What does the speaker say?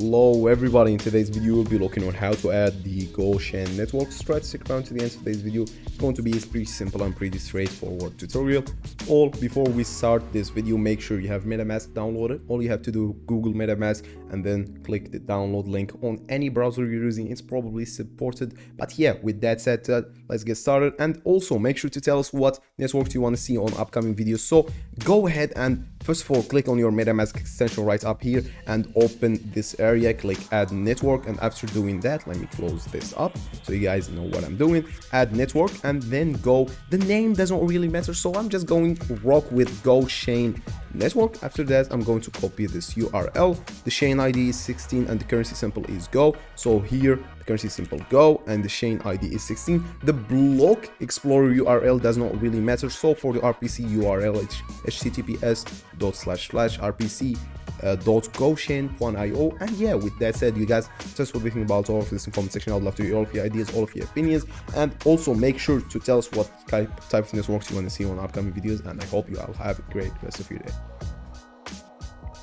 Hello everybody, in today's video we'll be looking at how to add the GoChain network. So try to stick around to the end of today's video. It's going to be a pretty simple and pretty straightforward tutorial. Before we start this video, make sure you have Metamask downloaded. All you have to do, Google Metamask and then click the download link on any browser you're using. It's probably supported, but yeah, with that said, let's get started. And also make sure to tell us what networks you want to see on upcoming videos. So go ahead and first of all click on your Metamask extension right up here and open this area, click add network, and after doing that, let me close this up so you guys know what I'm doing. Add network and then go, the name doesn't really matter, so I'm just going to rock with GoChain network. After that, I'm going to copy this URL. The chain ID is 16 and the currency symbol is Go. So here the currency symbol Go and the chain ID is 16. The block explorer URL does not really matter. So for the RPC URL, it's https://rpc.gochain.io. And yeah, with that said, you guys, just what we think about all of this in the comment section. I'd love to hear all of your ideas, all of your opinions, and also make sure to tell us what type of networks you want to see on upcoming videos. And I hope you all have a great rest of your day.